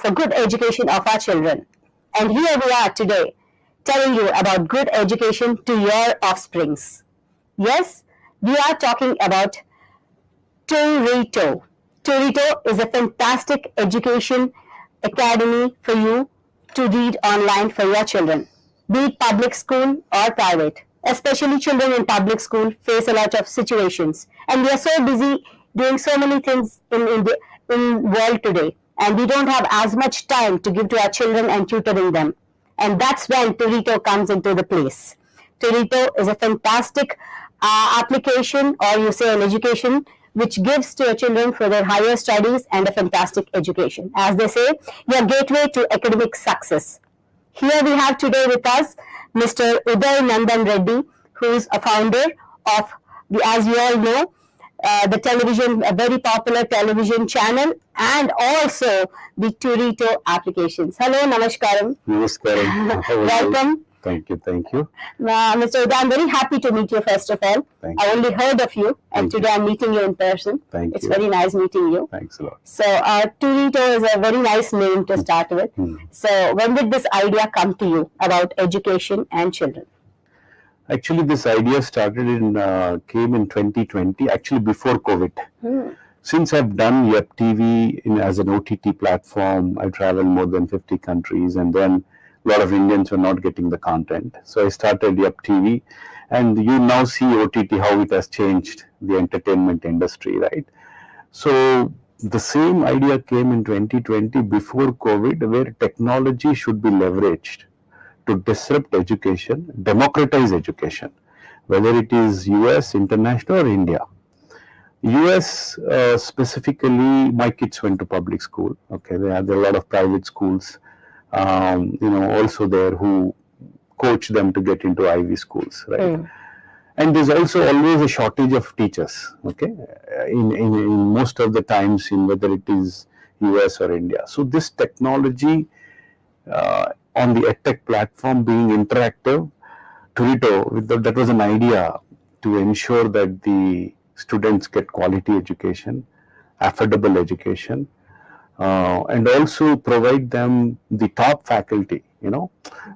for good education of our children. And here we are today telling you about good education to your offsprings. Yes, we are talking about Turito. Torito is a fantastic education academy for you to read online for your children, be it public school or private. Especially children in public school face a lot of situations, and we are so busy doing so many things in world today, and we don't have as much time to give to our children and tutoring them. And that's when Turito comes into the place. Turito is a fantastic application, or you say an education, which gives to your children for their higher studies and a fantastic education. As they say, your gateway to academic success. Here we have today with us Mr. Uday Reddy, who is a founder of, as you all know, the television, a very popular television channel, and also the Turito applications. Hello, Namaskaram. Namaskaram. Welcome. Thank you, thank you. Mr. Uday, I'm very happy to meet you first of all. Thank I you. only heard of you, and today I'm meeting you in person. Thank It's you. very nice meeting you. Thanks a lot. So, Turito is a very nice name to start with. So, when did this idea come to you about education and children? Actually, this idea came in 2020, actually before COVID. Since I've done YuppTV as an OTT platform, I traveled more than 50 countries, and then a lot of Indians were not getting the content. So I started YuppTV, and you now see OTT, how it has changed the entertainment industry, right? So the same idea came in 2020 before COVID, where technology should be leveraged to disrupt education, democratize education, whether it is US, international, or India. US specifically, my kids went to public school. Okay, there are a lot of private schools, also there who coach them to get into Ivy schools, right? And there's also always a shortage of teachers, okay, in most of the times, in whether it is US or India. So this technology on the EdTech platform being interactive, Turito, that was an idea to ensure that the students get quality education, affordable education, and also provide them the top faculty,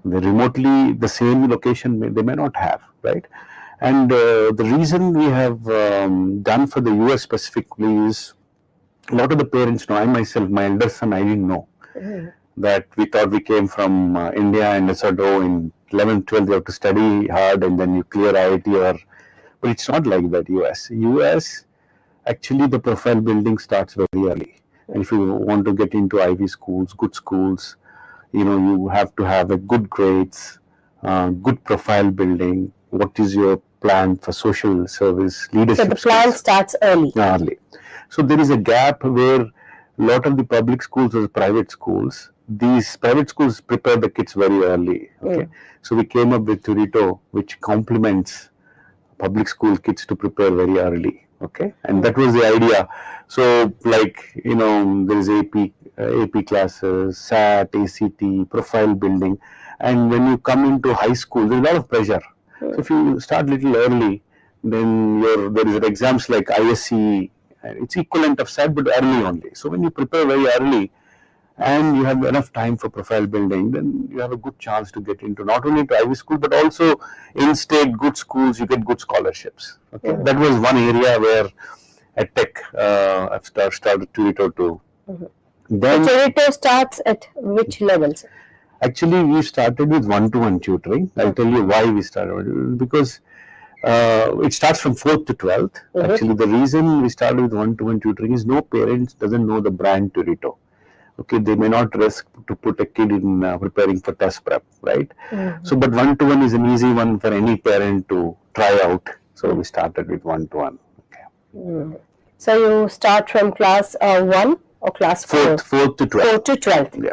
remotely the same location they may not have, right? And the reason we have done for the US specifically is a lot of the parents know. I myself, my elder son, I didn't know that we thought we came from India and I said, oh, in 11th, 12th, you have to study hard and then you clear IIT but it's not like that. US, actually the profile building starts very early. And if you want to get into Ivy schools, good schools, you have to have a good grades, good profile building. What is your plan for social service, leadership? So the plan starts early. Early. So there is a gap where a lot of the public schools or private schools, these private schools prepare the kids very early. Okay, so we came up with Turito, which complements public school kids to prepare very early. Okay, and that was the idea. So there is AP classes, SAT, ACT, profile building, and when you come into high school, there's a lot of pressure. So if you start little early, then there is exams like ISC. It's equivalent of SAT, but early only. So when you prepare very early and you have enough time for profile building, then you have a good chance to get into not only to Ivy school, but also in-state good schools, you get good scholarships. Okay, that was one area where EdTech I've started Turito too. Then Turito starts at which levels? Actually, we started with one-to-one tutoring. I'll tell you why we started, because it starts from 4th to 12th. Actually, the reason we started with one-to-one tutoring is no parents doesn't know the brand Turito. Okay, they may not risk to put a kid in preparing for test prep, right? So, but one-to-one is an easy one for any parent to try out. So, we started with one-to-one. Okay. So, you start from class 1 or class 4? 4th to 12th. 4th to 12th.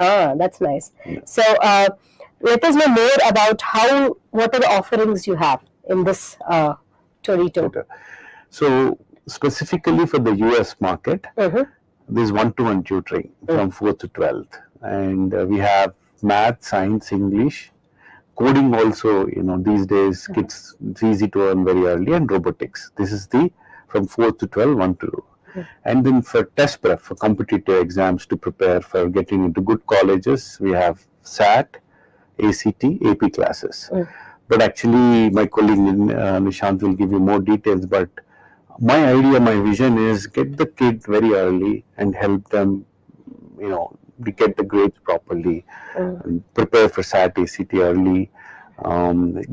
Yeah. That's nice. Yeah. So, let us know more about what are the offerings you have in this Turito. So, specifically for the US market, there's one-to-one tutoring from 4th to 12th. And we have math, science, English, coding also, these days kids, it's easy to learn very early, and robotics. This is from 4th to 12, 1 to 2. And then for test prep, for competitive exams to prepare for getting into good colleges, we have SAT, ACT, AP classes. But actually, my colleague Nishant will give you more details. But my idea, my vision is get the kid very early and help them, get the grades properly, and prepare for SAT, ACT early,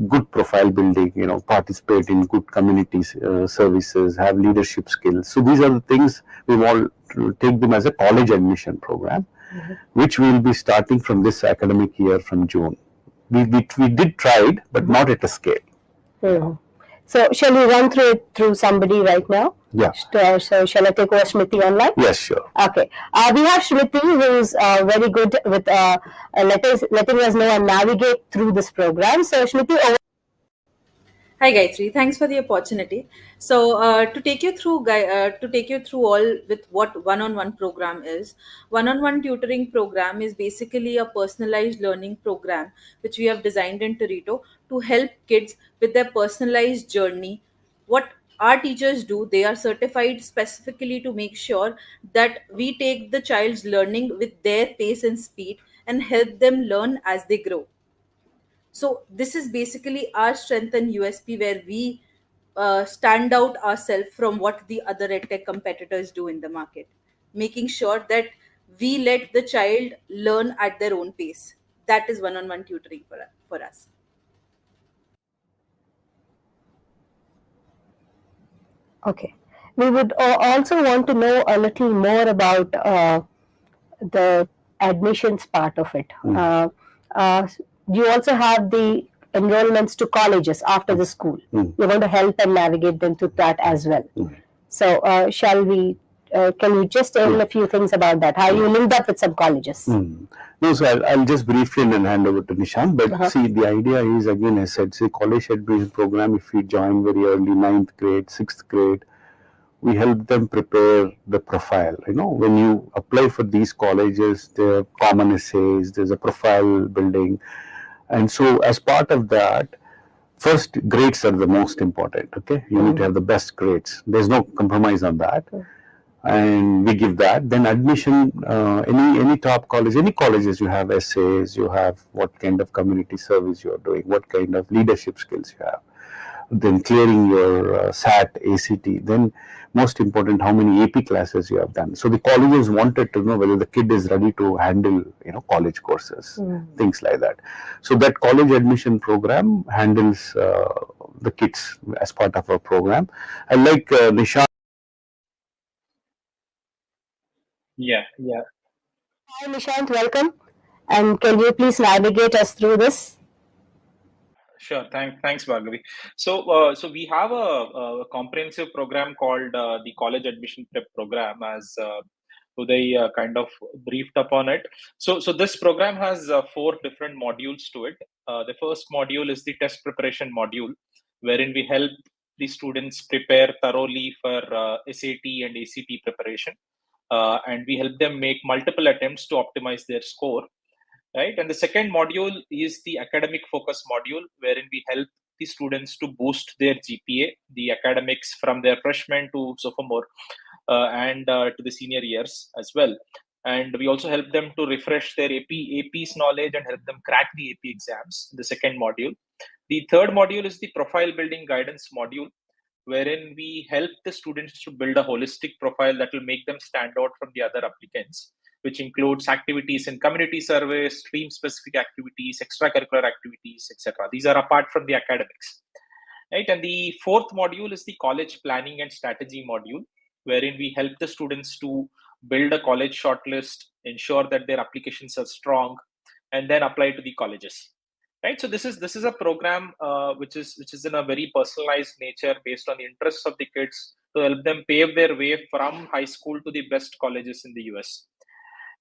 good profile building, participate in good community services, have leadership skills. So these are the things we want to take them as a college admission program, which we will be starting from this academic year from June. We did try it, but not at a scale. So shall we run through somebody right now? Yeah. So shall I take over Smriti online? Yes, sure. Okay. We have Smriti, who's very good with letting us know and navigate through this program. So Smriti, over. Hi Gayatri, thanks for the opportunity. So to take you through all with what one-on-one program is. One-on-one tutoring program is basically a personalized learning program which we have designed in Torito to help kids with their personalized journey. What our teachers do, they are certified specifically to make sure that we take the child's learning with their pace and speed and help them learn as they grow. So this is basically our strength and USP where we stand out ourselves from what the other edtech competitors do in the market, making sure that we let the child learn at their own pace. That is one-on-one tutoring for us. Okay. We would also want to know a little more about the admissions part of it. You also have the enrollments to colleges after the school. You're going to help and navigate them through that as well. So shall we, can you just tell a few things about that? How you linked up with some colleges? No, so I'll just briefly and then hand over to Nishant. But see, the idea is, again, I said, say college admission program, if we join very early, 9th grade, 6th grade, we help them prepare the profile. When you apply for these colleges, there are common essays, there's a profile building. And so as part of that, first, grades are the most important, okay? You need to have the best grades. There's no compromise on that. And we give that. Then admission, any top college, any colleges, you have essays, you have what kind of community service you're doing, what kind of leadership skills you have. Then clearing your SAT, ACT. Then most important, how many AP classes you have done. So the colleges wanted to know whether the kid is ready to handle, college courses, things like that. So that college admission program handles the kids as part of our program. I like Nishant. Yeah. Hi Nishant, welcome. And can you please navigate us through this? Sure. Thanks, Bhargavi. So we have a comprehensive program called the College Admission Prep Program, as Uday kind of briefed upon it. So this program has 4 different modules to it. The first module is the test preparation module, wherein we help the students prepare thoroughly for SAT and ACT preparation, and we help them make multiple attempts to optimize their score. Right, and the second module is the academic focus module, wherein we help the students to boost their GPA, the academics from their freshman to sophomore, and to the senior years as well. And we also help them to refresh their AP's knowledge and help them crack the AP exams, the second module. The third module is the profile building guidance module, wherein we help the students to build a holistic profile that will make them stand out from the other applicants, which includes activities in community service, stream-specific activities, extracurricular activities, etc. These are apart from the academics. Right? And the fourth module is the college planning and strategy module, wherein we help the students to build a college shortlist, ensure that their applications are strong, and then apply to the colleges. Right. So this is a program which is in a very personalized nature based on the interests of the kids to help them pave their way from high school to the best colleges in the US.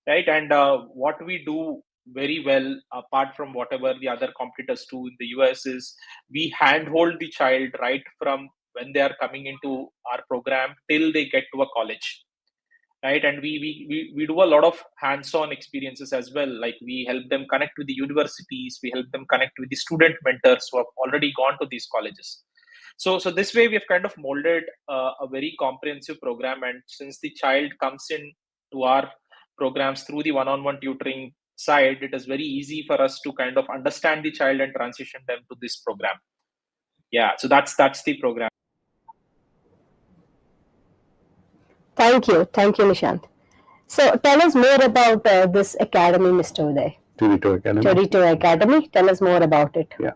Right. And what we do very well, apart from whatever the other competitors do in the US, is we handhold the child right from when they are coming into our program till they get to a college. Right, and we do a lot of hands-on experiences as well. Like we help them connect with the universities, we help them connect with the student mentors who have already gone to these colleges. So this way, we have kind of molded a very comprehensive program. And since the child comes in to our programs through the one-on-one tutoring side, it is very easy for us to kind of understand the child and transition them to this program. Yeah, so that's the program. Thank you, Nishant. So tell us more about this academy, Mr. Uday. Turito Academy. Torito Academy. Tell us more about it. Yeah.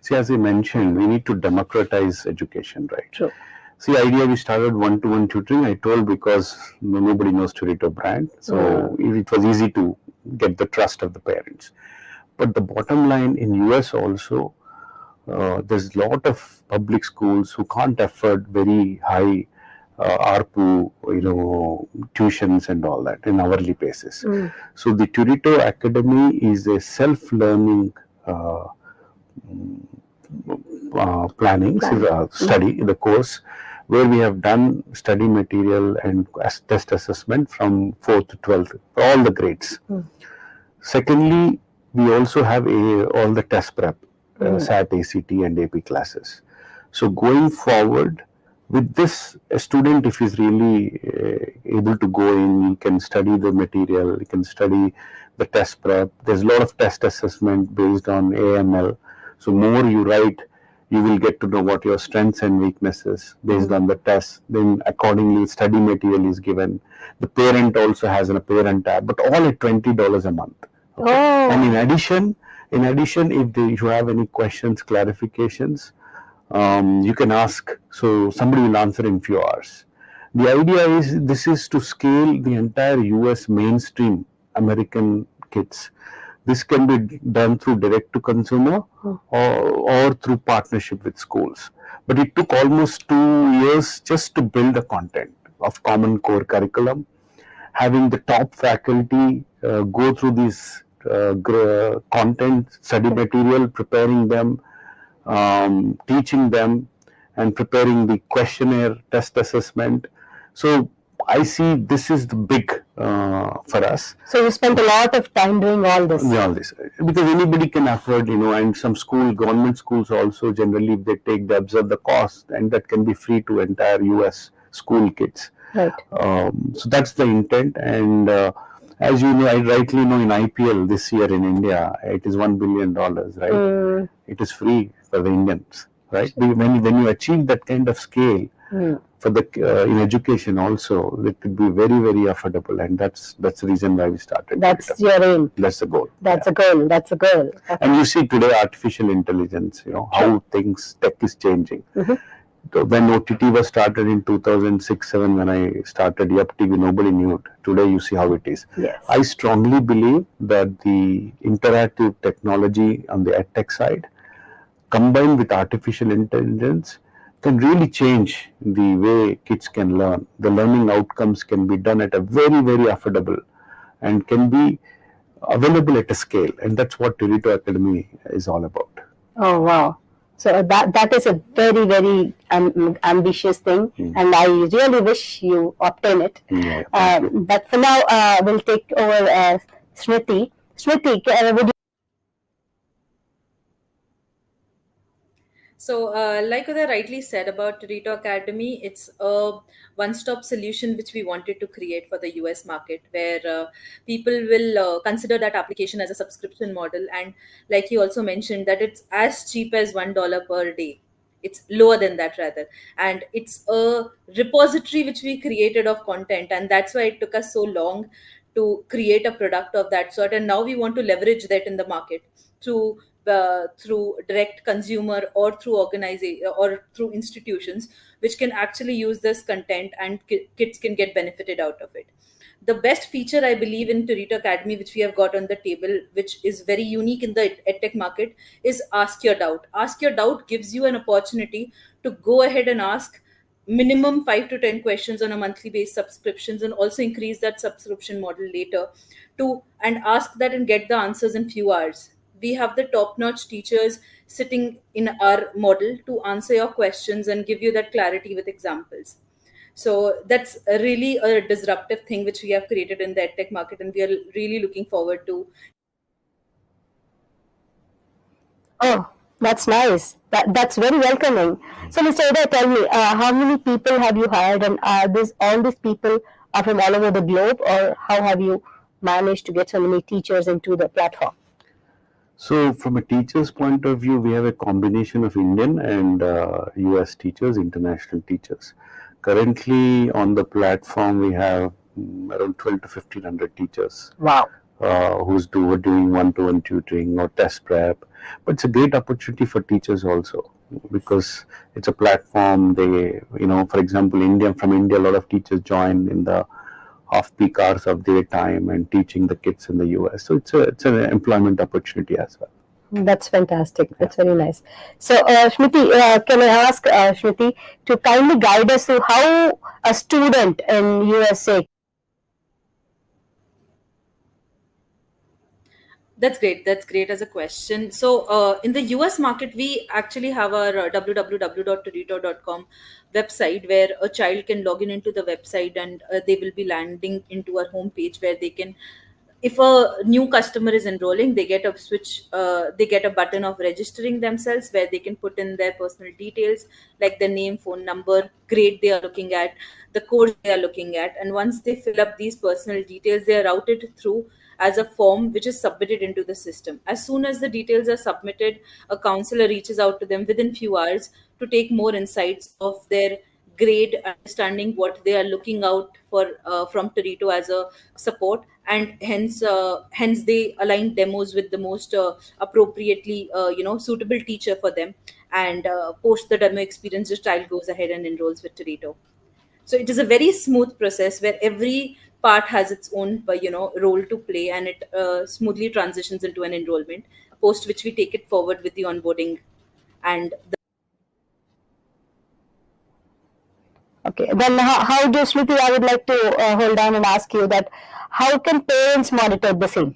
See, as I mentioned, we need to democratize education, right? True. See, idea we started one-to-one tutoring. I told because nobody knows Turito brand, so it was easy to get the trust of the parents. But the bottom line in US also, there's a lot of public schools who can't afford very high ARPU, tuitions and all that in hourly basis. So the Turito Academy is a self-learning planning study, the course where we have done study material and test assessment from 4th to 12th, all the grades. Secondly, we also have all the test prep, SAT, ACT and AP classes. So going forward, with this, a student, if he's really able to go in, he can study the material, he can study the test prep. There's a lot of test assessment based on AML. So more you write, you will get to know what your strengths and weaknesses based on the test. Then accordingly, study material is given. The parent also has a parent tab, but all at $20 a month. Okay? Oh. And in addition, if you have any questions, clarifications, you can ask. So somebody will answer in few hours. The idea is this is to scale the entire US mainstream American kids. This can be done through direct to consumer or through partnership with schools. But it took almost 2 years just to build the content of common core curriculum, having the top faculty go through this content, study material, preparing them, teaching them, and preparing the questionnaire, test assessment. So I see this is the big for us. So you spent a lot of time doing all this. All this, because anybody can afford, and some government schools also generally, if they take, they absorb the cost, and that can be free to entire US school kids. Right. So that's the intent. And as you know, I rightly know, in IPL this year in India, it is $1 billion, right? It is free for the Indians, right? When you achieve that kind of scale, for the in education also, it could be very, very affordable, and that's the reason why we started. That's your aim. That's the goal. That's a goal. That's a goal. Okay. And you see today artificial intelligence, how tech is changing. When OTT was started in 2006-7, when I started YuppTV, nobody knew it. Today you see how it is. Yes. I strongly believe that the interactive technology on the edtech side, combined with artificial intelligence, can really change the way kids can learn. The learning outcomes can be done at a very, very affordable and can be available at a scale. And that's what Turito Academy is all about. Oh, wow. So that is a very, very ambitious thing, and I really wish you obtain it. Yeah, but for now, we'll take over Smriti. Smriti, would you? So, like Uday rightly said about Turito Academy, it's a one-stop solution which we wanted to create for the US market, where people will consider that application as a subscription model. And like you also mentioned, that it's as cheap as $1 per day. It's lower than that rather. And it's a repository which we created of content. And that's why it took us so long to create a product of that sort. And now we want to leverage that in the market through direct consumer or through organization or through institutions which can actually use this content, and kids can get benefited out of it. The best feature I believe in Turito Academy, which we have got on the table, which is very unique in the edtech market, is Ask Your Doubt. Ask Your Doubt gives you an opportunity to go ahead and ask minimum 5 to 10 questions on a monthly based subscriptions, and also increase that subscription model later and ask that and get the answers in few hours. We have the top-notch teachers sitting in our model to answer your questions and give you that clarity with examples. So that's really a disruptive thing which we have created in the edtech market, and we are really looking forward to. Oh, That's nice. That's very welcoming. So, Mr. Uday, tell me, how many people have you hired, and are this all these people are from all over the globe, or how have you managed to get so many teachers into the platform? So, from a teacher's point of view, we have a combination of Indian and US teachers, international teachers. Currently, on the platform, we have around 12 to 1500 teachers. Wow. Who's doing one-to-one tutoring or test prep. But it's a great opportunity for teachers also, because it's a platform. They, for example, from India, a lot of teachers join in the off-peak hours of their time and teaching the kids in the US. So it's an employment opportunity as well. That's fantastic. That's very nice. So, Shmiti, can I ask Shmiti to kindly guide us through how a student in USA. That's great. That's great as a question. So, in the US market, we actually have our www.turito.com website where a child can log in into the website, and they will be landing into our homepage where they can, if a new customer is enrolling, they get a they get a button of registering themselves where they can put in their personal details like the name, phone number, grade they are looking at, the course they are looking at. And once they fill up these personal details, they are routed through as a form which is submitted into the system. As soon as the details are submitted, a counselor reaches out to them within few hours to take more insights of their grade, understanding what they are looking out for from Torito as a support, and hence they align demos with the most appropriately suitable teacher for them, and post the demo experience, the child goes ahead and enrolls with Torito. So it is a very smooth process where every part has its own role to play, and it smoothly transitions into an enrollment, post which we take it forward with the onboarding and Okay, then how do Smriti? I would like to hold on and ask you that how can parents monitor the same?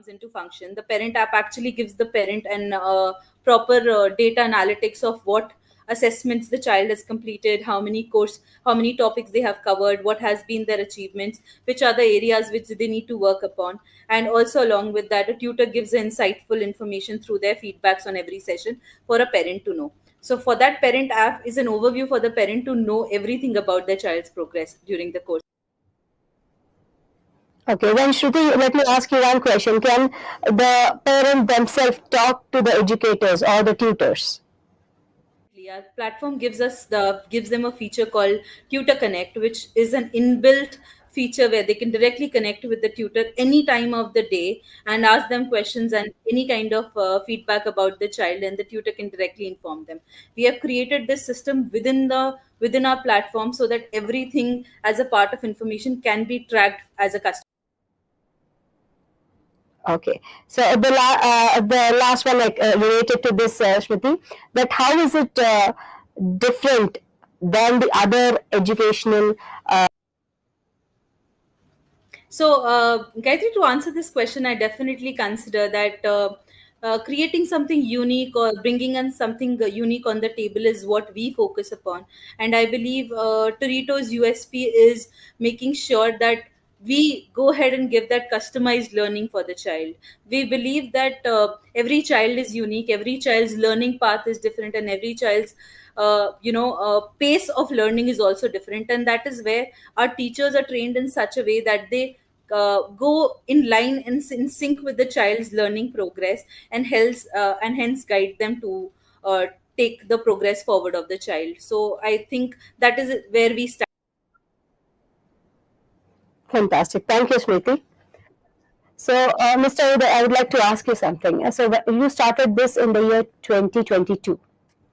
comes into function. The parent app actually gives the parent an proper data analytics of what assessments the child has completed, how many topics they have covered, what has been their achievements, which are the areas which they need to work upon. And also along with that, a tutor gives insightful information through their feedbacks on every session for a parent to know. So for that, parent app is an overview for the parent to know everything about their child's progress during the course. Okay, then Shruti, let me ask you one question. Can the parent themselves talk to the educators or the tutors? Our platform gives them a feature called Tutor Connect, which is an inbuilt feature where they can directly connect with the tutor any time of the day and ask them questions and any kind of feedback about the child, and the tutor can directly inform them. We have created this system within our platform so that everything as a part of information can be tracked as a customer. Okay, so the last one, like related to this, Shruti, that how is it different than the other educational? So, Gayatri, to answer this question, I definitely consider that creating something unique or bringing in something unique on the table is what we focus upon. And I believe Torito's USP is making sure that we go ahead and give that customized learning for the child. We believe that every child is unique, every child's learning path is different, and every child's pace of learning is also different. And that is where our teachers are trained in such a way that they go in line and in sync with the child's learning progress, and hence guide them to take the progress forward of the child. So I think that is where we start. Fantastic. Thank you, Smriti. So, Mr. Uday, I would like to ask you something. So, you started this in the year 2022.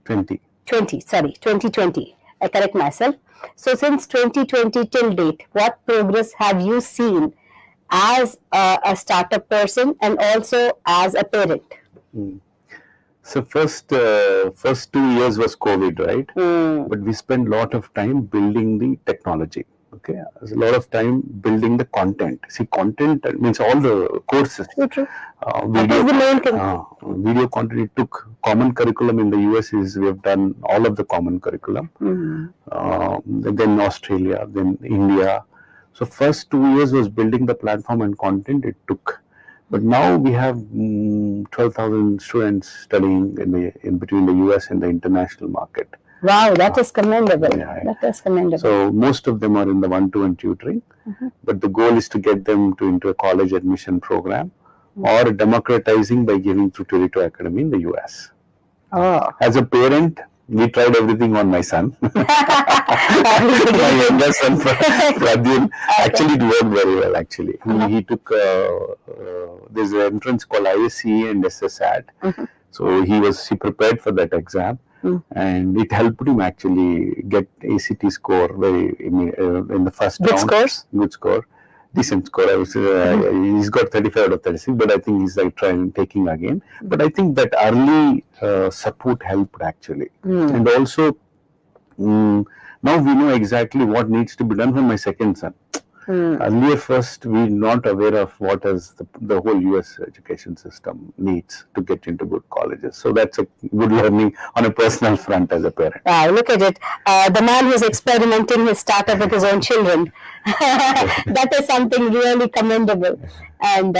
20. 2020. I correct myself. So, since 2020 till date, what progress have you seen as a startup person and also as a parent? So first 2 years was COVID, right? But we spent a lot of time building the technology. Okay, there's a lot of time building the content. See, content means all the courses, True. That video, is the main thing. video content. It took common curriculum in the US is we have done all of the common curriculum. Then Australia, then India. So first 2 years was building the platform and content it took. But now we have 12,000 students studying in between the US and the international market. Wow, that is commendable. Yeah. That is commendable. So most of them are in the one-to-one tutoring, but the goal is to get them into a college admission program or democratizing by giving through Turito Academy in the US. Oh. As a parent, we tried everything on my son. My younger son, Pradyum. Actually, it worked very well, actually. He took, there's an entrance called ISCE and SSAT. So he prepared for that exam. And it helped him actually get ACT score in the first round. Good score. Decent score. I would say he's got 35 out of 36, but I think he's like taking again. But I think that early support helped actually. And also now we know exactly what needs to be done for my second son. Earlier, first, we're not aware of what is the whole US education system needs to get into good colleges. So that's a good learning on a personal front as a parent. Wow, look at it. The man who's experimenting his startup with his own children. That is something really commendable. And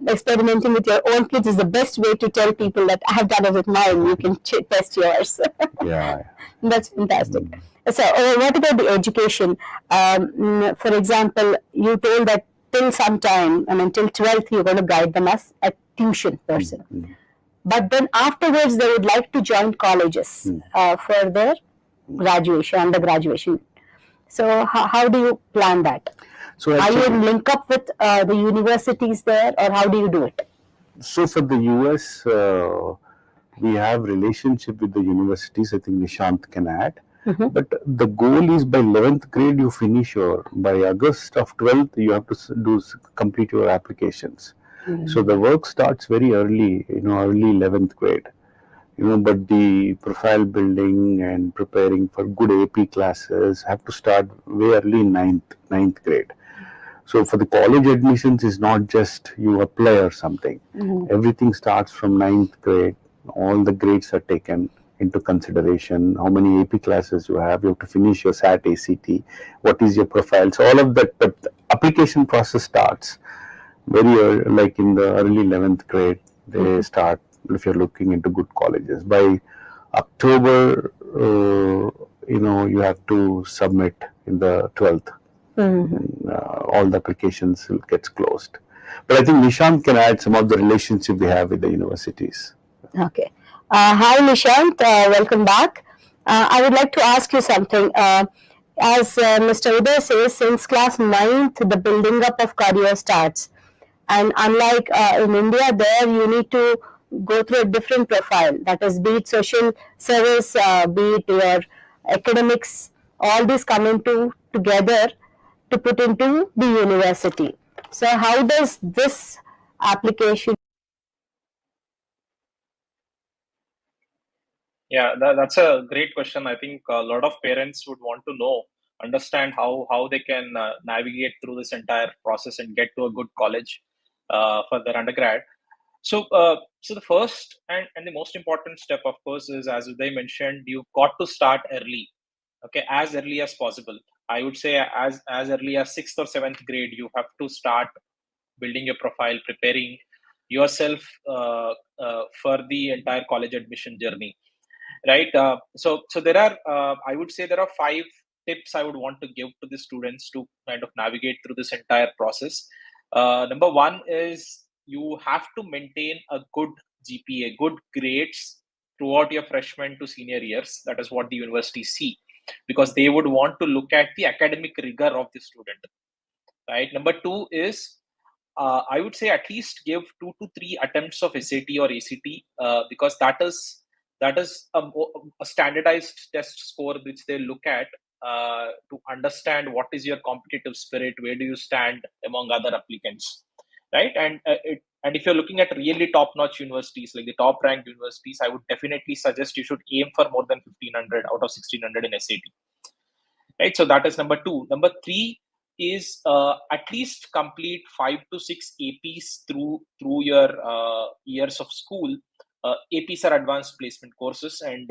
experimenting with your own kids is the best way to tell people that I have done it with mine. You can test yours. Yeah. That's fantastic. So, what about the education? For example, you told that till some time, till 12th, you're going to guide them as a tuition person. But then afterwards, they would like to join colleges for their graduation, undergraduation. So, how do you plan that? So are you link up with the universities there, or how do you do it? So, for the US, we have relationship with the universities. I think Nishant can add. But the goal is by 11th grade you finish by August of 12th you have to complete your applications. So the work starts very early, early 11th grade. But the profile building and preparing for good AP classes have to start way early in ninth grade. So for the college admissions is not just you apply or something. Everything starts from 9th grade. All the grades are taken into consideration, how many AP classes you have to finish your SAT, ACT, what is your profile. So all of that, but the application process starts very early, like in the early 11th grade, they start if you're looking into good colleges. By October, you have to submit in the 12th. All the applications gets closed. But I think Nishant can add some of the relationship we have with the universities. Okay. Hi Nishant, welcome back. I would like to ask you something. As Mr. Uday says, since class 9th, the building up of career starts. And unlike in India, there you need to go through a different profile. That is, be it social service, be it your academics, all these come together to put into the university. So how does this application? Yeah, that's a great question. I think a lot of parents would want to understand how they can navigate through this entire process and get to a good college for their undergrad. So the first and the most important step, of course, is, as Uday mentioned, you've got to start early, okay, as early as possible. I would say as early as 6th or 7th grade, you have to start building your profile, preparing yourself for the entire college admission journey. Right. So there are, I would say there are 5 tips I would want to give to the students to kind of navigate through this entire process. Number 1 is you have to maintain a good GPA, good grades throughout your freshman to senior years. That is what the universities see, because they would want to look at the academic rigor of the student. Right. Number 2 is I would say at least give 2 to 3 attempts of SAT or ACT, because that is a standardized test score which they look at to understand what is your competitive spirit, where do you stand among other applicants, right? And if you're looking at really top-notch universities, like the top-ranked universities, I would definitely suggest you should aim for more than 1500 out of 1600 in SAT, right? So that is number 2. Number 3 is at least complete 5 to 6 APs through your years of school, APs are advanced placement courses, and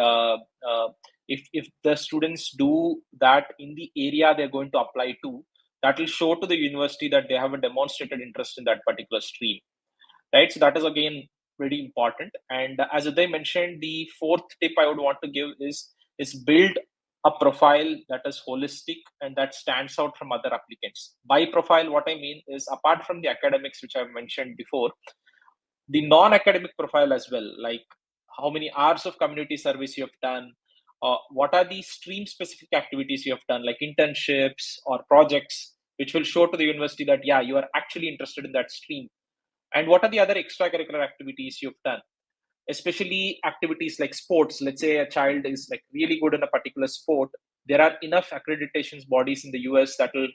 if the students do that in the area they're going to apply to, that will show to the university that they have a demonstrated interest in that particular stream, right? So that is again pretty important. And as Uday mentioned, the fourth tip I would want to give is build a profile that is holistic and that stands out from other applicants. By profile, what I mean is, apart from the academics which I've mentioned before, the non-academic profile as well, like how many hours of community service you have done, what are the stream specific activities you have done, like internships or projects, which will show to the university that yeah, you are actually interested in that stream. And what are the other extracurricular activities you've done, especially activities like sports. Let's say a child is like really good in a particular sport, there are enough accreditations bodies in the US that will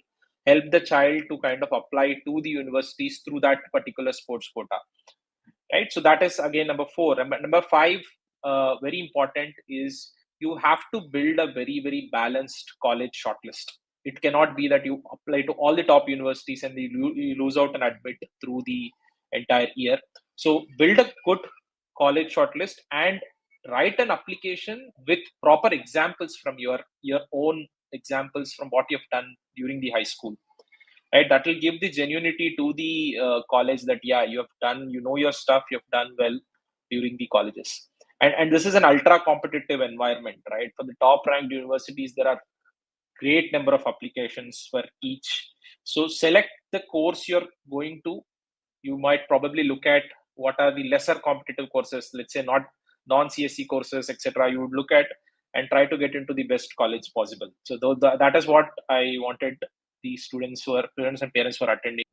help the child to kind of apply to the universities through that particular sports quota, right? So that is again number four. Number five, very important, is you have to build a very balanced college shortlist. It cannot be that you apply to all the top universities and you lose out and admit through the entire year. So build a good college shortlist and write an application with proper examples from your own examples from what you've done during the high school, right? That will give the genuinity to the college that yeah, you have done, you know your stuff, you have done well during the colleges. And this is an ultra competitive environment, right? For the top ranked universities, there are great number of applications for each. So select the course you're going to. You might probably look at what are the lesser competitive courses, let's say not non-CSE courses, etc. You would look at and try to get into the best college possible. So that is what I wanted the students and parents who are attending.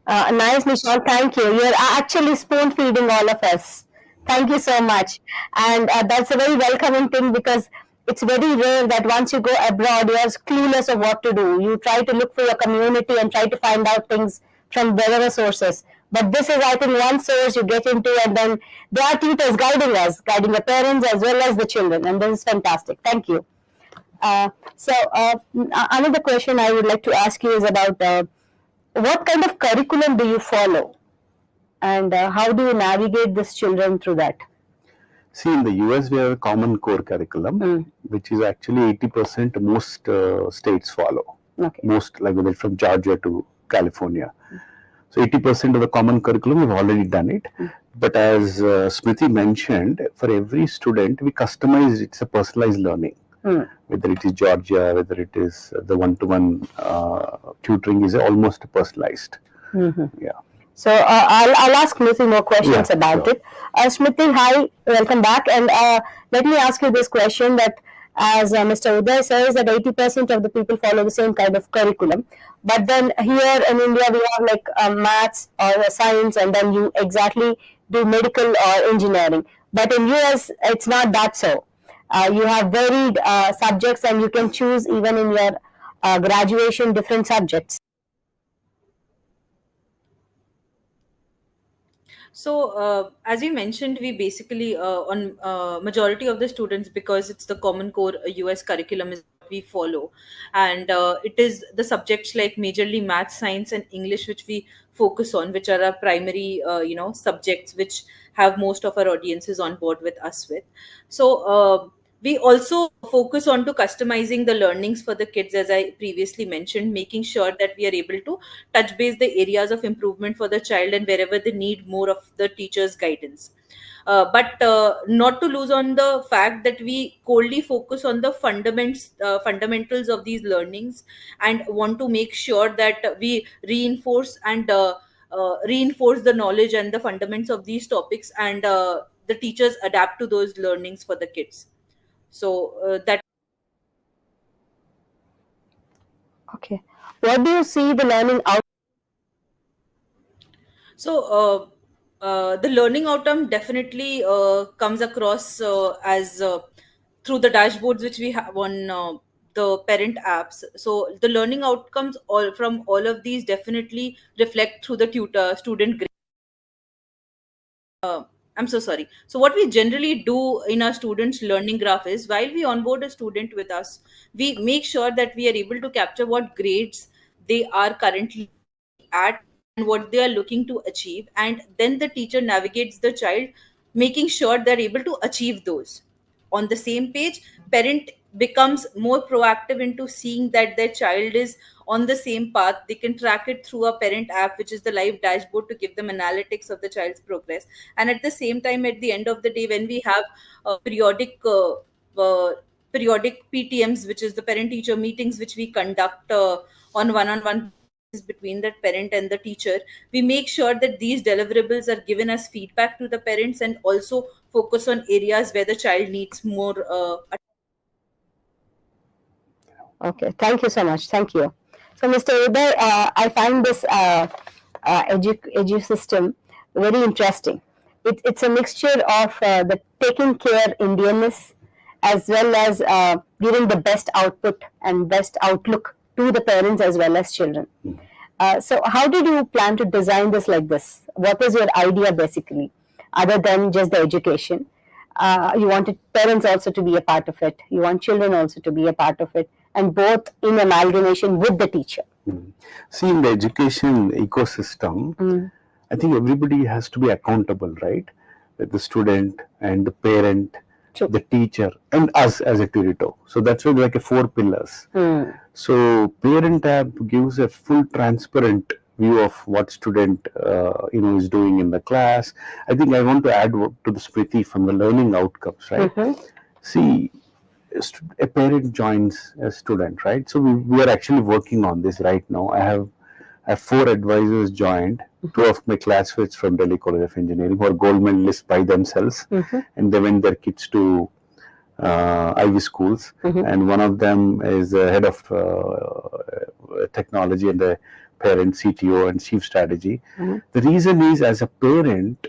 Nice, Nishant. Thank you. You're actually spoon feeding all of us. Thank you so much. And that's a very welcoming thing, because it's very rare that once you go abroad, you're clueless of what to do. You try to look for your community and try to find out things from wherever sources. But this is, I think, one source you get into, and then there are tutors guiding us, guiding the parents as well as the children. And this is fantastic. Thank you. Another question I would like to ask you is about what kind of curriculum do you follow, and how do you navigate these children through that? See, in the US, we have a common core curriculum, which is actually 80% most states follow. Okay. Most, like whether from Georgia to California. So 80% of the common curriculum, we've already done it. But as Smriti mentioned, for every student, we customize, it's a personalized learning. Whether it is Georgia, whether it is the one-to-one tutoring is almost personalized. Yeah. So I'll ask Smriti more questions about it. Smriti, hi, welcome back. And let me ask you this question, that as Mr. Uday says, that 80% of the people follow the same kind of curriculum. But then here in India, we have like maths or science, and then you exactly do medical or engineering. But in US, it's not that so. You have varied subjects, and you can choose even in your graduation different subjects. So, as you mentioned, we basically on majority of the students, because it's the common core US curriculum is what we follow, and it is the subjects like majorly math, science, and English which we focus on, which are our primary subjects which have most of our audiences on board with us with. So. We also focus on to customizing the learnings for the kids, as I previously mentioned, making sure that we are able to touch base the areas of improvement for the child and wherever they need more of the teacher's guidance. But not to lose on the fact that we coldly focus on the fundamentals of these learnings, and want to make sure that we reinforce the knowledge and the fundamentals of these topics, and the teachers adapt to those learnings for the kids. So that. Okay. What do you see the learning out? So the learning outcome definitely comes across as through the dashboards which we have on the parent apps. So the learning outcomes all from all of these definitely reflect through the tutor student grade. I'm so sorry. So what we generally do in our students' learning graph is, while we onboard a student with us, we make sure that we are able to capture what grades they are currently at what they are looking to achieve, and then the teacher navigates the child, making sure they're able to achieve those. On the same page, parent becomes more proactive into seeing that their child is on the same path. They can track it through a parent app, which is the live dashboard, to give them analytics of the child's progress. And at the same time, at the end of the day, when we have uh, periodic PTMs, which is the parent teacher meetings, which we conduct on one-on-one between that parent and the teacher, we make sure that these deliverables are given as feedback to the parents, and also focus on areas where the child needs more Okay, thank you so much. Thank you. So, Mr. Uday, I find this edu system very interesting. It's a mixture of the taking care Indianness, as well as giving the best output and best outlook to the parents as well as children. So, how did you plan to design this like this? What was your idea basically, other than just the education? You wanted parents also to be a part of it. You want children also to be a part of it, and both in amalgamation with the teacher. See, in the education ecosystem, I think everybody has to be accountable, right? The student and the parent, True. the teacher, and us as a Turito. So that's why like a 4 pillars. So parent app gives a full transparent view of what student is doing in the class. I think I want to add to the Smriti from the learning outcomes, right? See, a parent joins a student, right? So we are actually working on this right now. I have 4 advisors joined. 2 of my classmates from Delhi College of Engineering who are gold medalists by themselves, and they went their kids to Ivy schools, and one of them is the head of technology and the parent CTO and chief strategy. The reason is, as a parent,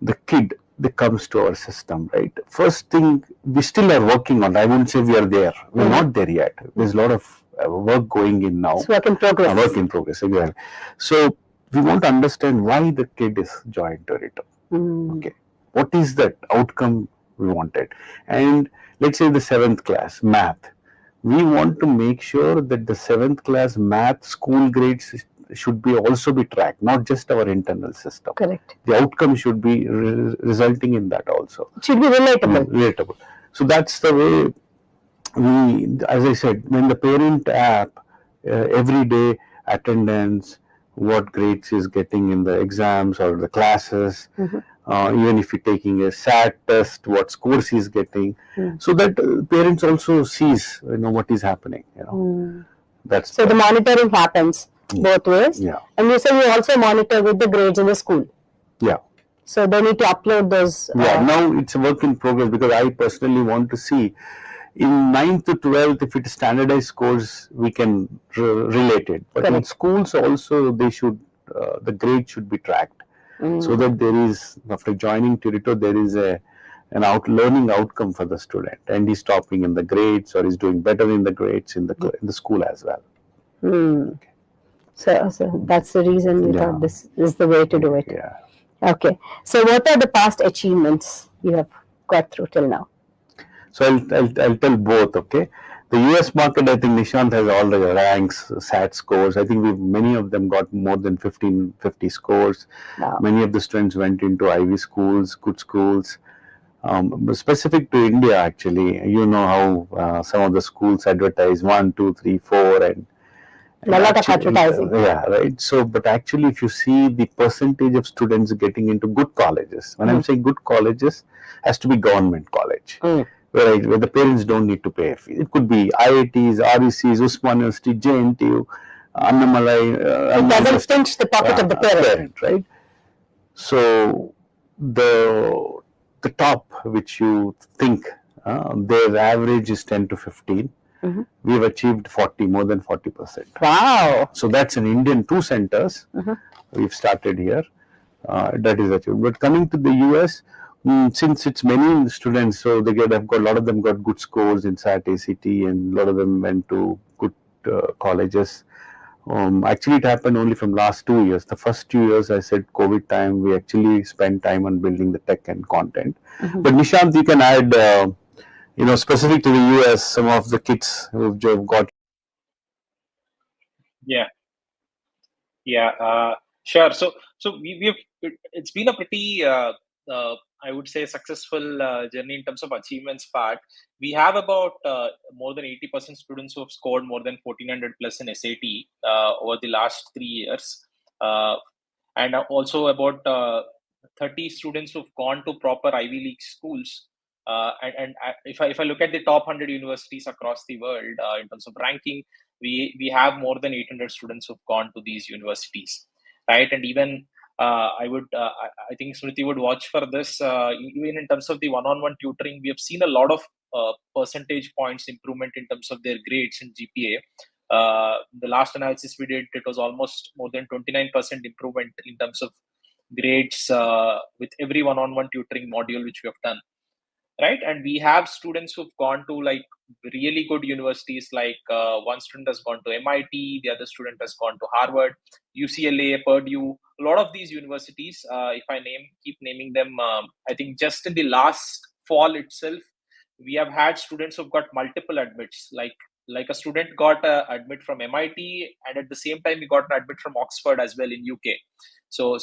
the kid that comes to our system, right? First thing, we still are working on. I wouldn't say we are there. We're not there yet. There's a lot of work going in now. It's work in progress. Work in progress, again. So we want to understand why the kid is joined Torito. Okay, what is that outcome we wanted? And let's say the 7th class math. We want to make sure that the 7th class math school grades should be also be tracked, not just our internal system. Correct. The outcome should be resulting in that also. It should be relatable. Relatable. So that's the way we, as I said, when the parent app, every day attendance, what grades he's getting in the exams or the classes, even if you're taking a SAT test, what scores he's getting, so that parents also sees what is happening. That's so the monitoring happens both ways. Yeah. And you say you also monitor with the grades in the school. Yeah. So they need to upload those. Yeah. Now it's a work in progress, because I personally want to see in 9th to 12th, if it is standardized scores, we can relate it. But in schools also, they should the grade should be tracked, so that there is, after joining Turito, there is an learning outcome for the student, and he's topping in the grades or he's doing better in the grades in the school as well. Okay. So that's the reason you thought this is the way to do it. Yeah. Okay. So what are the past achievements you have got through till now? So I'll tell both. Okay, the US market, I think Nishant has all the ranks, SAT scores. I think many of them got more than 50 scores. Wow. Many of the students went into Ivy schools, good schools. Specific to India, actually, how some of the schools advertise 1, 2, 3, 4, and a lot of advertising. Yeah, right. So, but actually, if you see the percentage of students getting into good colleges, when I'm saying good colleges, has to be government college. Where the parents don't need to pay a fee. It could be IITs, RECs, Usman University, JNTU, Annamalai. It doesn't pinch the pocket of the parent. Right? So the top, which you think their average is 10 to 15, we've achieved 40, more than 40%. Have So that's in Indian 2 centers. We've started here. That is achieved. But coming to the US, since it's many students, so they have got, a lot of them got good scores in SAT, ACT, and a lot of them went to good colleges. Actually, it happened only from last 2 years. The first 2 years, I said COVID time, we actually spent time on building the tech and content. But Nishant, you can add, specific to the US, some of the kids who've got. Yeah. Yeah, sure. So it's been a pretty, I would say, successful journey in terms of achievements part. We have about more than 80% students who have scored more than 1400 plus in SAT over the last 3 years. Uh, and also about 30 students who've gone to proper Ivy League schools. If I look at the top 100 universities across the world in terms of ranking, we have more than 800 students who've gone to these universities, right? And even I think Smriti would watch for this. Even in terms of the one-on-one tutoring, we have seen a lot of percentage points improvement in terms of their grades and GPA. The last analysis we did, it was almost more than 29% improvement in terms of grades with every one-on-one tutoring module which we have done, right? And we have students who've gone to like really good universities, like one student has gone to MIT, the other student has gone to Harvard, UCLA, Purdue. A lot of these universities, if I keep naming them, I think just in the last fall itself, we have had students who've got multiple admits. Like a student got a admit from MIT, and at the same time he got an admit from Oxford as well in UK. So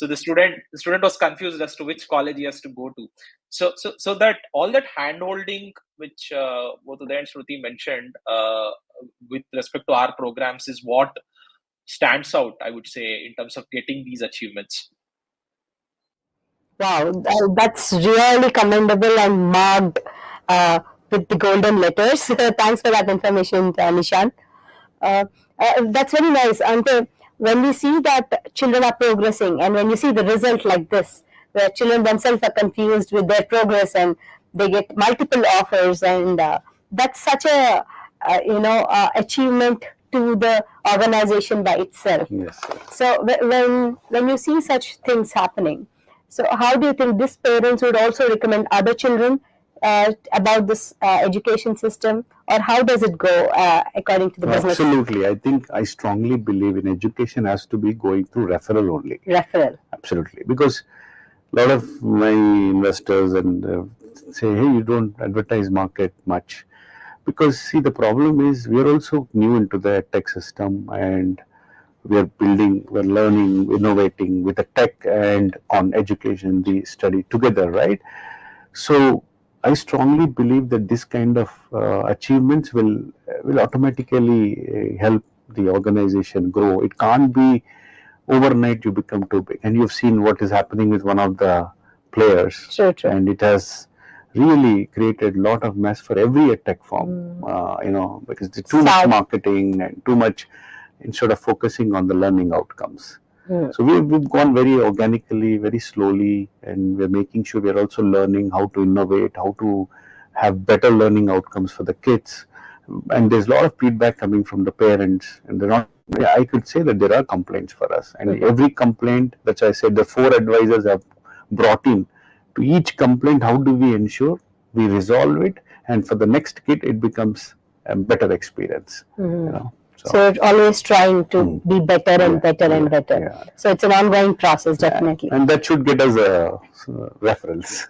the student was confused as to which college he has to go to. So that all that hand holding which both Uday and Shruti mentioned with respect to our programs is what stands out, I would say, in terms of getting these achievements. Wow, that's really commendable and marked with the golden letters. Thanks for that information, Nishant. Uh, that's very nice. And when we see that children are progressing, and when you see the result like this, where children themselves are confused with their progress and they get multiple offers, and that's such a achievement to the organization by itself. Yes. So when you see such things happening, so how do you think these parents would also recommend other children about this education system, or how does it go according to the business? Absolutely. I strongly believe in education has to be going through referral only. Referral. Absolutely. Because a lot of my investors and say, hey, you don't advertise market much. Because see, the problem is we are also new into the tech system, and we're learning, innovating with the tech and on education, the study together, right? So I strongly believe that this kind of achievements will automatically help the organization grow. It can't be overnight you become too big, and you've seen what is happening with one of the players. True. And it has really created a lot of mess for every tech firm, because there's too much marketing and too much instead of focusing on the learning outcomes. So we've gone very organically, very slowly, and we're making sure we're also learning how to innovate, how to have better learning outcomes for the kids. And there's a lot of feedback coming from the parents, and they're not. I could say that there are complaints for us, and every complaint, that's why I said the 4 advisors have brought in. To each complaint, how do we ensure we resolve it, and for the next kid it becomes a better experience. So you're always trying to be better and better and better. Yeah. So it's an ongoing process, definitely. And that should get us referrals.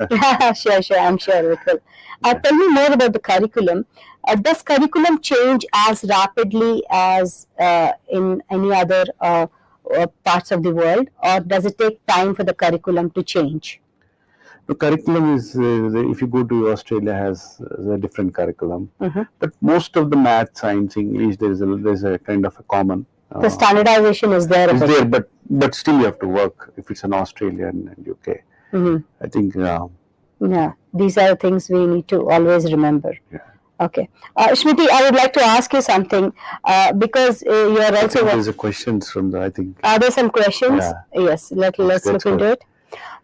Sure. I'm sure it will. Tell me more about the curriculum. Does curriculum change as rapidly as in any other parts of the world, or does it take time for the curriculum to change? The curriculum is, if you go to Australia, has a different curriculum. But most of the math, science, English, there's a kind of a common. The standardization is there. Is there, but still you have to work if it's an Australian and UK. I think. Yeah, these are things we need to always remember. Yeah. Okay, Shmiti, I would like to ask you something because you are also. There's a questions from the. I think. Are there some questions? Yeah. Yes. Let's look into it.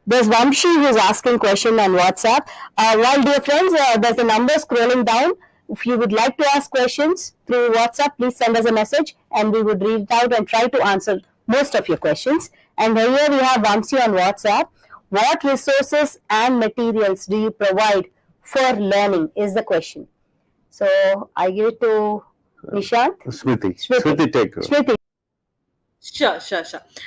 There's Vamshi who's asking question on WhatsApp. Well, dear friends, there's a number scrolling down. If you would like to ask questions through WhatsApp, please send us a message and we would read it out and try to answer most of your questions. And here we have Vamshi on WhatsApp. What resources and materials do you provide for learning is the question. So I give it to Nishant. Smriti, take it. Smriti. Sure.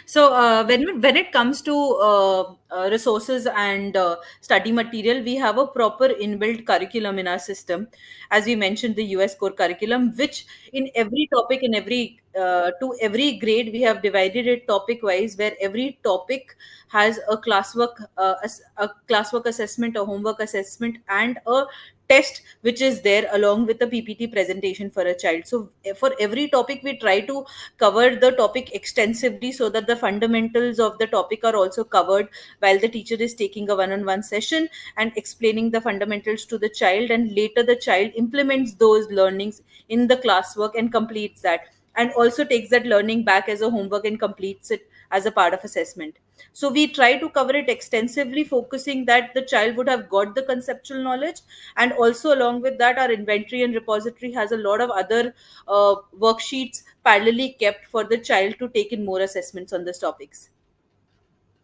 So when it comes to resources and study material, we have a proper inbuilt curriculum in our system. As we mentioned, the US core curriculum, which in every topic, in every to every grade, we have divided it topic wise, where every topic has a classwork, a classwork assessment, a homework assessment, and a test which is there along with the PPT presentation for a child. So for every topic, we try to cover the topic extensively so that the fundamentals of the topic are also covered while the teacher is taking a one-on-one session and explaining the fundamentals to the child, and later the child implements those learnings in the classwork and completes that, and also takes that learning back as a homework and completes it as a part of assessment. So we try to cover it extensively, focusing that the child would have got the conceptual knowledge, and also along with that, our inventory and repository has a lot of other worksheets parallelly kept for the child to take in more assessments on these topics.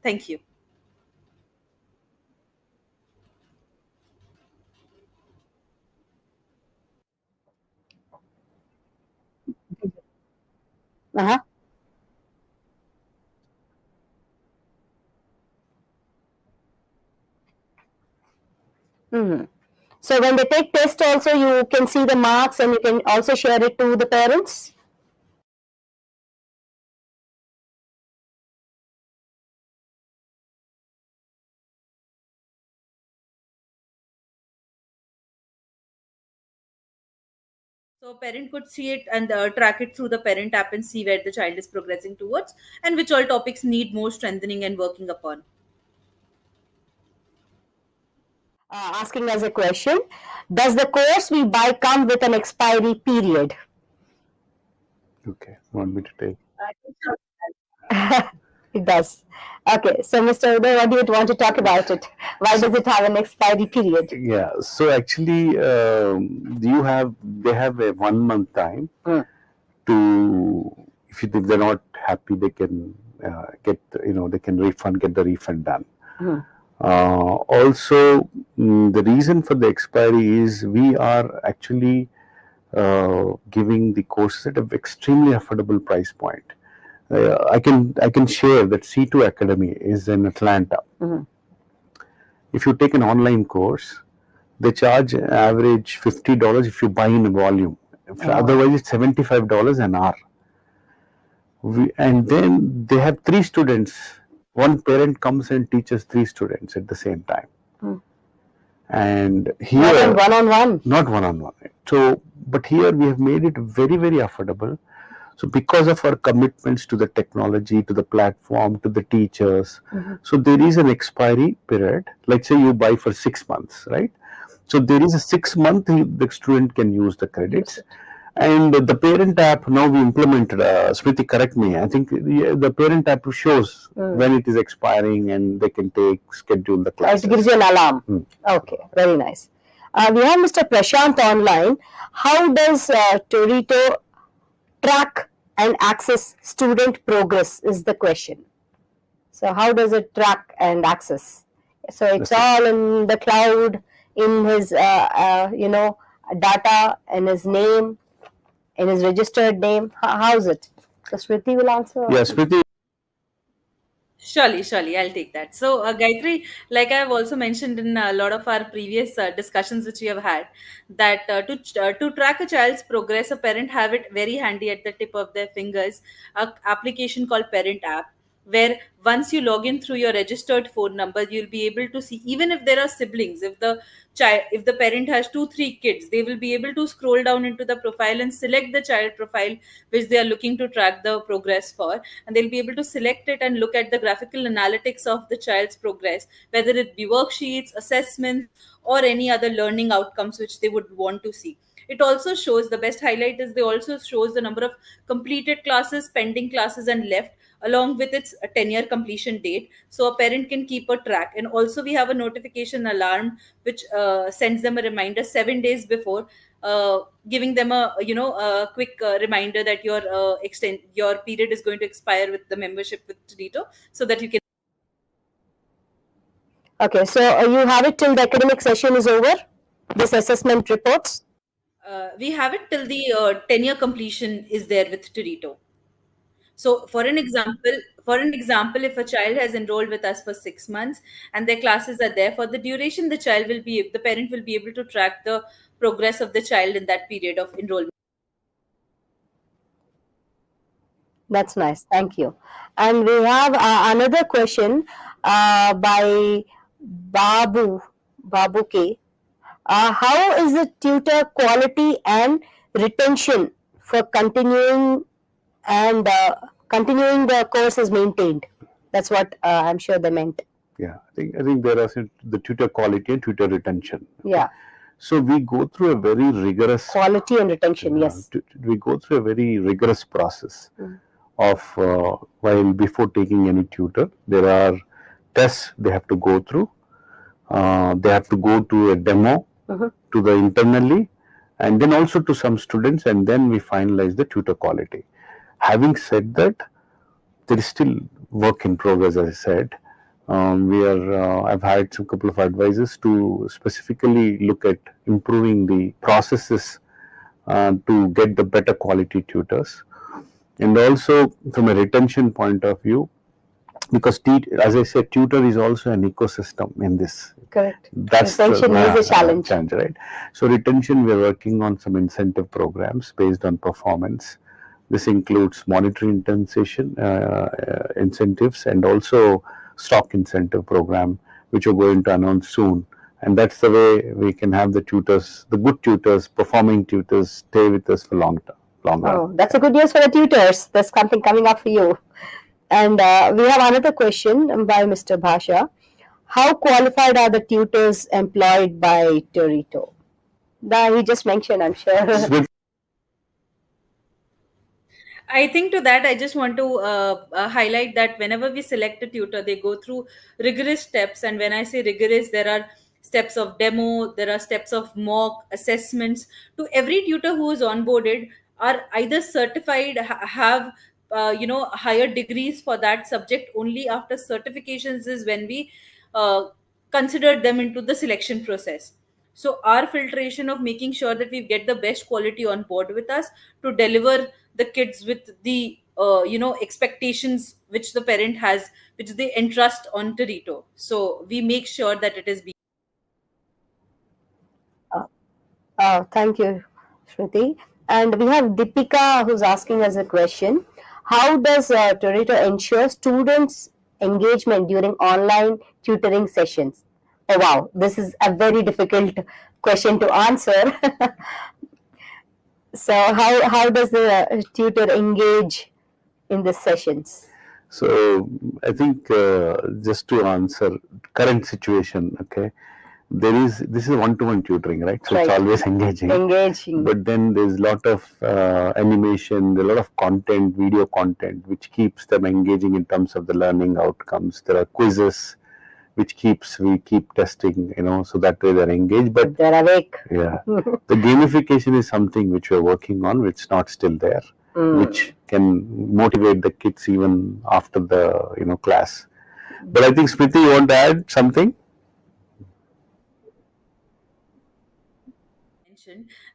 Thank you. Uh-huh. Mhm. So when they take test also, you can see the marks and you can also share it to the parents. So a parent could see it and track it through the parent app and see where the child is progressing towards and which all topics need more strengthening and working upon. Asking us a question: does the course we buy come with an expiry period? Okay, want me to take? It does. Okay, so Mr. Uday, what do you want to talk about it? Why does it have an expiry period? Yeah, so actually, they have a 1 month time to, if they're not happy, they can they can get the refund done. Also, the reason for the expiry is we are actually giving the courses at an extremely affordable price point. I can share that C2 Academy is in Atlanta. If you take an online course, they charge average $50 if you buy in volume. Otherwise, it's $75 an hour. And then they have three students. One parent comes and teaches three students at the same time. And here, Not one on one. Not one on one. So, but here we have made it very, very affordable. So, because of our commitments to the technology, to the platform, to the teachers, so there is an expiry period. Let's say you buy for 6 months, right? So, there is a 6 month the student can use the credits. And the parent app, now we implemented, Smriti, correct me, I think the parent app shows when it is expiring and they can schedule the classes. It gives you an alarm. Okay, very nice. We have Mr. Prashant online. How does Torito track and access student progress is the question. So how does it track and access? So it's all in the cloud, in his data, in his name, in his registered name. How's it? So Smriti will answer. Yeah, Smriti. Surely, I'll take that. So, Gayatri, like I have also mentioned in a lot of our previous discussions which we have had, that to track a child's progress, a parent have it very handy at the tip of their fingers. A application called Parent App, where once you log in through your registered phone number, you'll be able to see, even if there are siblings, if the parent has 2 3 kids, they will be able to scroll down into the profile and select the child profile which they are looking to track the progress for, and they'll be able to select it and look at the graphical analytics of the child's progress, whether it be worksheets, assessments, or any other learning outcomes which they would want to see. It also shows, the best highlight is they also shows the number of completed classes, pending classes, and left, along with its 10-year completion date, so a parent can keep a track. And also we have a notification alarm which sends them a reminder 7 days before, giving them a quick reminder that your period is going to expire with the membership with Turito, so that you can. Okay, so you have it till the academic session is over, this assessment reports? We have it till the 10-year completion is there with Turito. So for an example, if a child has enrolled with us for 6 months and their classes are there for the duration, the parent will be able to track the progress of the child in that period of enrollment. That's nice. Thank you. And we have another question by Babu K. How is the tutor quality and retention for continuing the course is maintained? That's what I'm sure they meant. Yeah, I think there are the tutor quality and tutor retention. Yeah, So we go through a very rigorous quality and retention. Yes. we go through a very rigorous process of while before taking any tutor. There are tests they have to go through. They have to go to a demo to the internally, and then also to some students, and then we finalize the tutor quality. Having said that, there is still work in progress, as I said. I've hired some couple of advisors to specifically look at improving the processes to get the better quality tutors, and also from a retention point of view, because as I said, tutor is also an ecosystem in this. Correct. That's Retention is a challenge. Right? So retention, we're working on some incentive programs based on performance. This includes monetary incentives and also stock incentive program, which we're going to announce soon. And that's the way we can have the tutors, the good tutors, performing tutors, stay with us for long run. Oh, that's a good news for the tutors. There's something coming up for you. And we have another question by Mr. Bhasha. How qualified are the tutors employed by Torito? That he just mentioned, I'm sure. I think to that, I just want to highlight that whenever we select a tutor, they go through rigorous steps. And when I say rigorous, there are steps of demo, there are steps of mock assessments. To every tutor who is onboarded are either certified, have higher degrees for that subject. Only after certifications is when we consider them into the selection process. So our filtration of making sure that we get the best quality on board with us to deliver the kids with the expectations which the parent has, which they entrust on Torito. So we make sure that it is being. Thank you, Shruti. And we have Deepika who's asking us a question. How does Turito ensure students' engagement during online tutoring sessions? Oh, wow. This is a very difficult question to answer. So how does the tutor engage in the sessions? So I think just to answer current situation, okay, this is one-to-one tutoring, right? So Right. it's always engaging. But then there's a lot of animation, a lot of content, video content, which keeps them engaging in terms of the learning outcomes. There are quizzes, which we keep testing, so that way they're engaged. But They're awake. yeah, the gamification is something which we're working on, which is not still there, which can motivate the kids even after the class. But I think Smriti, you want to add something?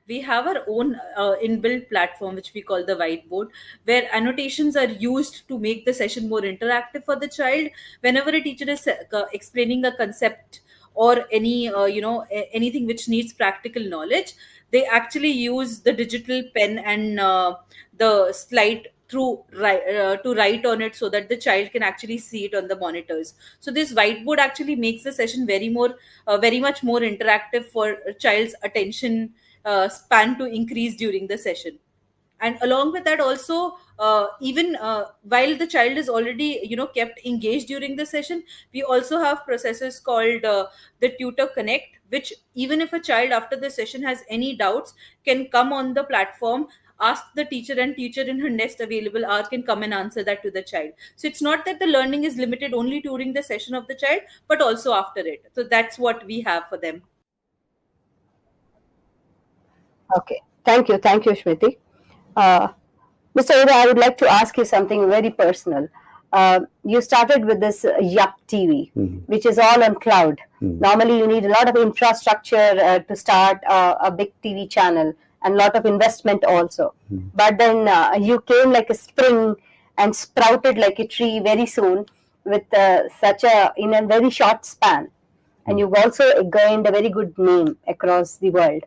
We have our own inbuilt platform which we call the whiteboard, where annotations are used to make the session more interactive for the child. Whenever a teacher is explaining a concept or anything which needs practical knowledge, they actually use the digital pen and the slide to write on it so that the child can actually see it on the monitors. So this whiteboard actually makes the session very much more interactive for a child's attention span to increase during the session. And along with that also, even while the child is already kept engaged during the session, we also have processes called the tutor connect, which even if a child after the session has any doubts, can come on the platform, ask the teacher, and teacher in her next available hour can come and answer that to the child. So it's not that the learning is limited only during the session of the child, but also after it. So that's what we have for them. Okay. Thank you, Shmiti. Mr. Uday, I would like to ask you something very personal. You started with this YuppTV, which is all on cloud. Normally, you need a lot of infrastructure to start a big TV channel and a lot of investment also. But then you came like a spring and sprouted like a tree very soon with in a very short span. And you've also gained a very good name across the world.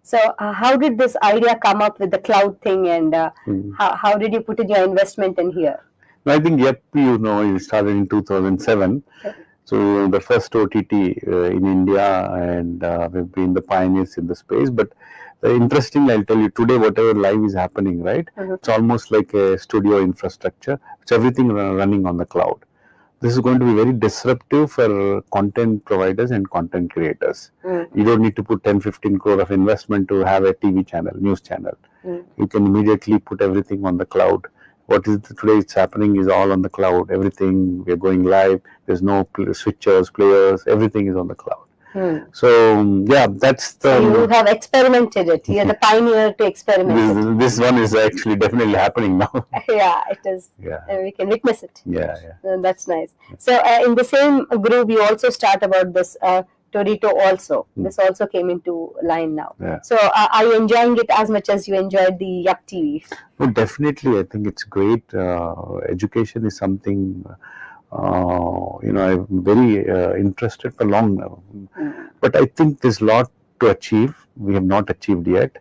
So, how did this idea come up with the cloud thing, and how did you put in your investment in here? I think it started in 2007. So the first OTT in India, and we've been the pioneers in the space. But interestingly, I'll tell you today, whatever live is happening, right? It's almost like a studio infrastructure. It's everything running on the cloud. This is going to be very disruptive for content providers and content creators. You don't need to put 10-15 crore of investment to have a TV channel, news channel. You can immediately put everything on the cloud. What is today it's happening is all on the cloud. Everything, we're going live. There's no switchers, players. Everything is on the cloud. So yeah, that's the. So you have experimented it. You're the pioneer to experiment. This one is actually definitely happening now. Yeah, it is. Yeah. We can witness it. Yeah. That's nice. So in the same groove, you also start about this Torito also. This also came into line now. Yeah. So are you enjoying it as much as you enjoyed the YuppTV? Well, definitely, I think it's great. Education is something. I'm very interested for long now. But I think there's a lot to achieve. We have not achieved yet.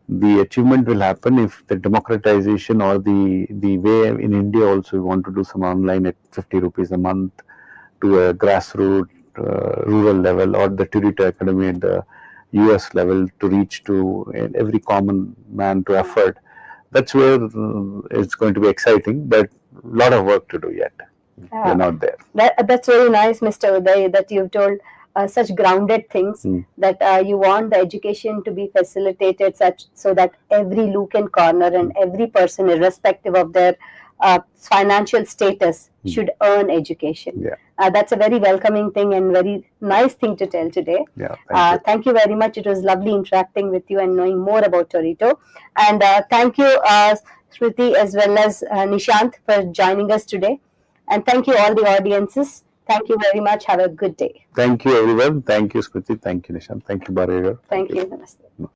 The achievement will happen if the democratization or the way in India also we want to do some online at 50 rupees a month to a grassroots rural level, or the Turito Academy at the US level to reach to every common man to afford. That's where it's going to be exciting, but a lot of work to do yet. We're not there. That's very nice, Mr. Uday, that you've told such grounded things, that you want the education to be facilitated so that every nook and corner and every person, irrespective of their financial status, should earn education. Yeah. That's a very welcoming thing and very nice thing to tell today. Yeah, thank you very much. It was lovely interacting with you and knowing more about Torito. And thank you, Shruti, as well as Nishant, for joining us today. And thank you all the audiences. Thank you very much. Have a good day. Thank you everyone. Thank you Smriti. Thank you Nishant. Thank you Bhargav. Thank you. Namaste.